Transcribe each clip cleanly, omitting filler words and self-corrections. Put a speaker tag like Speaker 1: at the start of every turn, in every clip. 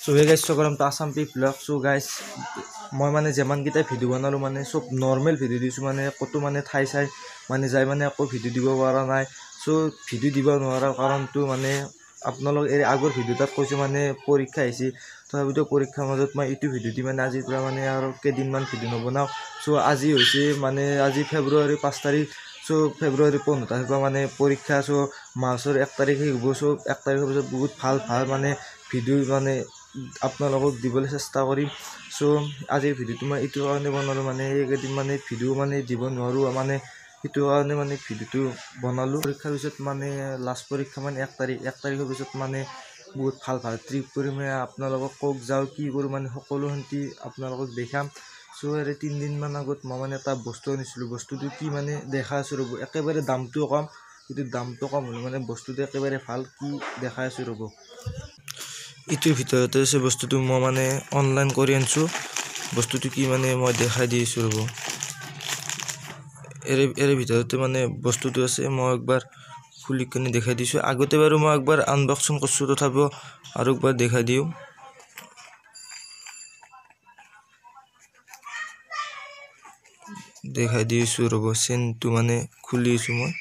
Speaker 1: So hey guys, so welcome to Assam P vlog. So guys, মই মানে যেমান কিটা video বনালো মানে সব নরমাল ভিডিও দিছো মানে কত মানে ঠাই চাই মানে যাই মানে আকৌ ভিডিও দিব পৰা নাই। সো ভিডিও দিব নোৱাৰাৰ কাৰণটো মানে আপোনালোক এই আগৰ ভিডিওটাত কৈছো মানে পৰীক্ষা আহিছে তথাপিতো পৰীক্ষাৰ মাজত মই ইটো ভিডিও দি মানে আজিৰ পৰা মানে আৰু কেইদিনমান ভিডিও নবনাও। সো আজি হৈছে মানে আজি ফেব্ৰুৱাৰী 5 তাৰিখ। সো ফেব্ৰুৱাৰী 15 তাৰিখৰ মানে পৰীক্ষা। সো মাৰ্চৰ 1 তাৰিখে হ'ব। সো 1 তাৰিখৰ পিছত বহুত ভাল ভাল মানে ভিডিও মানে আপোনালোকক দিবলৈ চেষ্টা কৰিম। সো আজিৰ ভিডিওটো মই এইটো কাৰণে বনালো মানে এইকেইদিন মানে ভিডিও মানে দিব নোৱাৰো মানে সেইটো কাৰণে মানে ভিডিওটো বনালো। পৰীক্ষাৰ পিছত মানে লাষ্ট পৰীক্ষা মানে 1 তাৰিখৰ পিছত মানে বহুত ভাল ভাল ট্ৰিপ কৰিম আপোনালোকক কক যাওঁ কি কৰোঁ মানে সকলো শান্তি আপোনালোকক দেখাম। সো 3 দিনমান আগত মই মানে এটা বস্তু আনিছিলোঁ। বস্তুটো কি মানে দেখা আছোঁ ৰ'ব, একেবাৰে দামটো কম, কিন্তু দামটো কম হ'লে মানে বস্তুটো একেবাৰে ভাল। কি দেখাই আছোঁ ৰ'ব, ইটোৰ ভিতৰতে আছে বস্তুটো মই মানে অনলাইন কৰি আনিছোঁ। বস্তুটো কি মানে মই দেখাই দি আছোঁ ৰ'ব, এৰে ভিতৰতে মানে বস্তুটো আছে। মই একবাৰ খুলি কিনে দেখাই দিছোঁ। আগতে বাৰু মই একবাৰ আনবক্সিং কৰিছোঁ, তথাপিও আৰু একবাৰ দেখাই দিওঁ। দেখাই দি আছোঁ ৰ'ব, চেনটো মানে খুলি আছোঁ মই।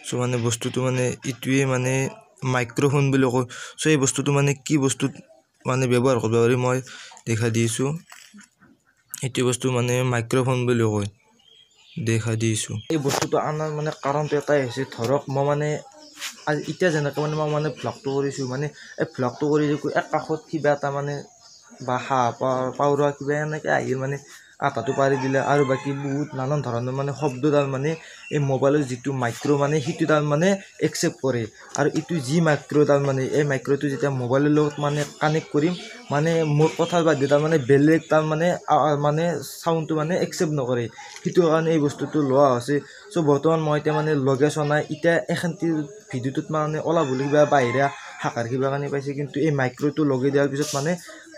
Speaker 1: সো মানে বস্তুটো মানে ইটোৱে মানে মাইক্ৰফোন বুলি কয়। সো এই বস্তুটো মানে কি বস্তুত মানে ব্যৱহাৰ কৰিব পাৰি মই দেখাই দিছোঁ। এইটো বস্তু মানে মাইক্ৰফোন বুলি কয়, দেখাই দিছোঁ। এই বস্তুটো আনাৰ মানে কাৰণটো এটাই হৈছে, ধৰক মই মানে আজি এতিয়া যেনেকৈ মানে মই মানে ভ্লগটো কৰিছোঁ, মানে এই ভ্লগটো কৰি এক কাষত কিবা এটা মানে বা হাঁহ পাউৰা কিবা এনেকৈ আহি মানে আটাটো পাৰি দিলে আৰু বাকী বহুত নানান ধৰণৰ মানে শব্দ তাৰ মানে এই মোবাইলৰ যিটো মাইক্ৰ মানে সেইটো তাৰ মানে একচেপ্ট কৰে। আৰু এইটো যি মাইক্ৰ তাৰ মানে এই মাইক্ৰটো যেতিয়া মোবাইলৰ লগত মানে কানেক্ট কৰিম মানে মোৰ কথাৰ বাদে তাৰ মানে বেলেগ তাৰ মানে মানে চাউণ্ডটো মানে একচেপ্ট নকৰে। সেইটো কাৰণে এই বস্তুটো লোৱা হৈছে। চ' বৰ্তমান মই এতিয়া মানে লগে চোৱা নাই। এতিয়া এখানটি ভিডিঅ'টোত মানে অলপ হ'লে কিবা বাহিৰা শাখাৰ কিবা কাৰণে পাইছে, কিন্তু এই মাইক্ৰটো লগাই দিয়াৰ পিছত মানে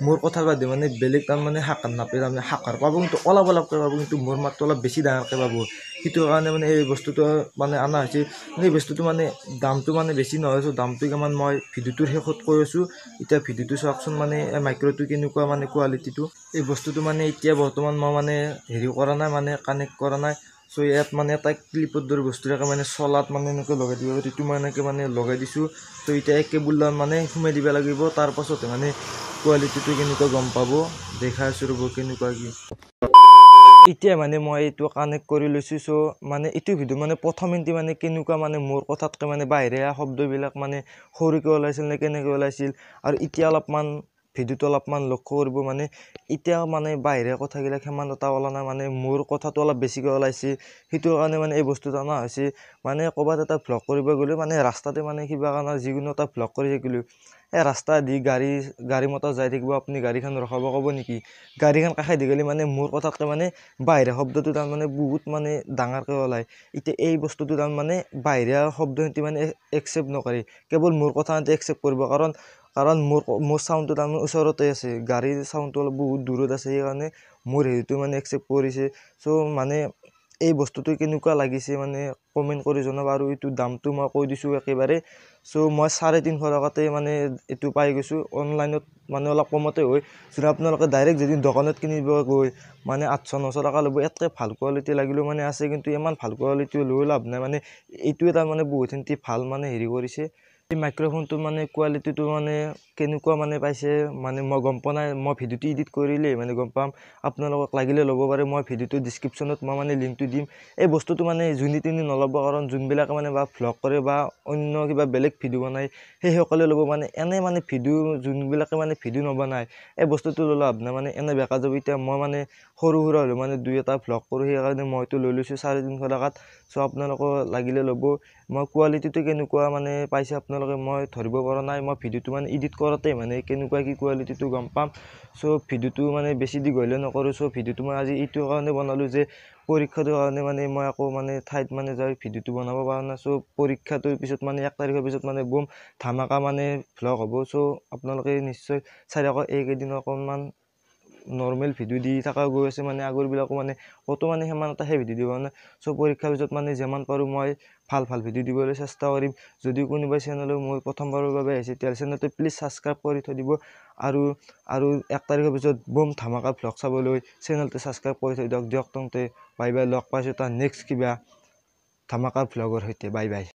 Speaker 1: মোৰ কথাৰ বাদে মানে বেলেগ তাৰ মানে শাখাৰ নাপায়। তাৰমানে শাখাৰ পাব কিন্তু অলপ অলপকৈ পাব, কিন্তু মোৰ মাতটো অলপ বেছি ডাঙৰকৈ পাব। সেইটো কাৰণে মানে এই বস্তুটো মানে অনা হৈছে। এই বস্তুটো মানে দামটো মানে বেছি নহয়। চ' দামটো কিমান মই ভিডিঅ'টোৰ শেষত কৈ আছোঁ। এতিয়া ভিডিঅ'টো চাওকচোন, মানে এই মাইক্ৰটো কেনেকুৱা মানে কোৱালিটিটো। এই বস্তুটো মানে এতিয়া বৰ্তমান মই মানে হেৰি কৰা নাই, মানে কানেক্ট কৰা নাই। চ' ইয়াত মানে এটা ক্লিপৰ দৰে বস্তু থাকে, মানে চলাত মানে এনেকৈ লগাই দিব পাৰি। সেইটো মই এনেকৈ মানে লগাই দিছোঁ। চ' এতিয়া এই কেবুলডাল মানে সোমাই দিব লাগিব, তাৰ পাছতে মানে কোৱালিটিটো কেনেকুৱা গম পাব। দেখাই আছোঁ ৰ'ব কেনেকুৱা কি। এতিয়া মানে মই এইটো কানেক্ট কৰি লৈছোঁ। চ' মানে এইটো ভিডিঅ' মানে প্ৰথম মানে কেনেকুৱা মানে মোৰ কথাতকৈ মানে বাহিৰা শব্দবিলাক মানে সৰুকৈ ওলাইছিল নে কেনেকৈ ওলাইছিল, আৰু এতিয়া অলপমান ভিডিঅ'টো অলপমান লক্ষ্য কৰিব মানে এতিয়া মানে বাহিৰা কথাবিলাক সিমান এটা ওলা নাই, মানে মোৰ কথাটো অলপ বেছিকৈ ওলাইছে। সেইটো কাৰণে মানে এই বস্তুটো অনা হৈছে। মানে ক'ৰবাত এটা ভ্লগ কৰিব গ'লে মানে ৰাস্তাতে মানে কিবা কাৰণে যিকোনো এটা ভ্লগ কৰি থাকিলোঁ, এই ৰাস্তা দি গাড়ী মটৰ যাই থাকিব, আপুনি গাড়ীখন ৰখাব ক'ব নেকি, গাড়ীখন কাষেদি গ'লে মানে মোৰ কথাতকৈ মানে বাহিৰা শব্দটো তাৰমানে বহুত মানে ডাঙৰকৈ ওলায়। এতিয়া এই বস্তুটো তাৰমানে বাহিৰা শব্দ সিহঁতি মানে একচেপ্ট নকৰে, কেৱল মোৰ কথা সিহঁতি একচেপ্ট কৰিব। কাৰণ মোৰ চাউণ্ডটো তাৰমানে ওচৰতে আছে, গাড়ীৰ চাউণ্ডটো অলপ বহুত দূৰত আছে, সেইকাৰণে মোৰ হেৰিটো মানে একচেপ্ট কৰিছে। চ' মানে এই বস্তুটো কেনেকুৱা লাগিছে মানে কমেণ্ট কৰি জনাব। আৰু এইটো দামটো মই কৈ দিছোঁ একেবাৰে। চ' মই 350 টকাতে মানে এইটো পাই গৈছোঁ অনলাইনত, মানে অলপ কমতে হয়। যদি আপোনালোকে ডাইৰেক্ট যদি দোকানত কিনিব গৈ মানে 800-900 টকা ল'ব। ইয়াতকৈ ভাল কোৱালিটি লাগিলেও মানে আছে, কিন্তু ইমান ভাল কোৱালিটি লৈ লাভ নাই। মানে এইটোৱে তাৰমানে বহুতখিনি ভাল মানে হেৰি কৰিছে। এই মাইক্ৰফোনটো মানে কোৱালিটিটো মানে কেনেকুৱা মানে পাইছে মানে মই গম পোৱা নাই। মই ভিডিঅ'টো এডিট কৰিলেই মানে গম পাম। আপোনালোকক লাগিলে ল'ব পাৰে, মই ভিডিঅ'টো ডিছক্ৰিপশ্যনত মই মানে লিংকটো দিম। এই বস্তুটো মানে যোনে তোনে নল'ব, কাৰণ যোনবিলাকে মানে বা ভ্লগ কৰে বা অন্য কিবা বেলেগ ভিডিঅ' বনায় সেইসকলে ল'ব। মানে এনে মানে যোনবিলাকে মানে ভিডিঅ' নবনায় এই বস্তুটো লৈ লাভ নাই, মানে এনে বেকাৰ যাব। এতিয়া মই মানে সৰু সুৰা হ'লেও মানে 2-এটা ভ্লগ কৰোঁ, সেইকাৰণে মইতো লৈ লৈছোঁ 350 টকাত। চ' আপোনালোকক লাগিলে ল'ব। মই কোৱালিটিটো কেনেকুৱা মানে পাইছে আপোনালোকে মই ধৰিব পৰা নাই। মই ভিডিঅ'টো মানে এডিট কৰোঁতে মানে কেনেকুৱা কি কোৱালিটিটো গম পাম। চ' ভিডিঅ'টো মানে বেছি দীঘলীয়া নকৰোঁ। চ' ভিডিঅ'টো মই আজি এইটো কাৰণে বনালোঁ যে পৰীক্ষাটোৰ কাৰণে মানে মই আকৌ মানে ঠাইত মানে যাই ভিডিঅ'টো বনাব পৰা নাই। চ' পৰীক্ষাটোৰ পিছত মানে 1 তাৰিখৰ পিছত মানে বুম ধামাকা মানে ভ্লগ হ'ব। চ' আপোনালোকে নিশ্চয় চাই থাকক। এইকেইদিন অকণমান নৰ্মেল ভিডিঅ' দি থকা গৈ আছে মানে আগৰবিলাকো মানে ক'তো মানে সিমান এটা সেই ভিডিঅ' দিব মানে চ' পৰীক্ষাৰ পিছত মানে যিমান পাৰোঁ মই ভাল ভিডিঅ' দিবলৈ চেষ্টা কৰিম। যদি কোনোবাই চেনেললৈ মই প্ৰথমবাৰৰ বাবে আহিছে তেতিয়াহ'লে চেনেলটো প্লিজ ছাবস্ক্ৰাইব কৰি থৈ দিব আৰু 1 তাৰিখৰ পিছত বুম ধামাকা ভ্লগ চাবলৈ চেনেলটো ছাবস্ক্ৰাইব কৰি থৈ দিয়ক। তংতে বাই বাই, লগ পাইছোঁ তাৰ নেক্সট কিবা ধামাকা ভ্লগৰ সৈতে। Bye bye.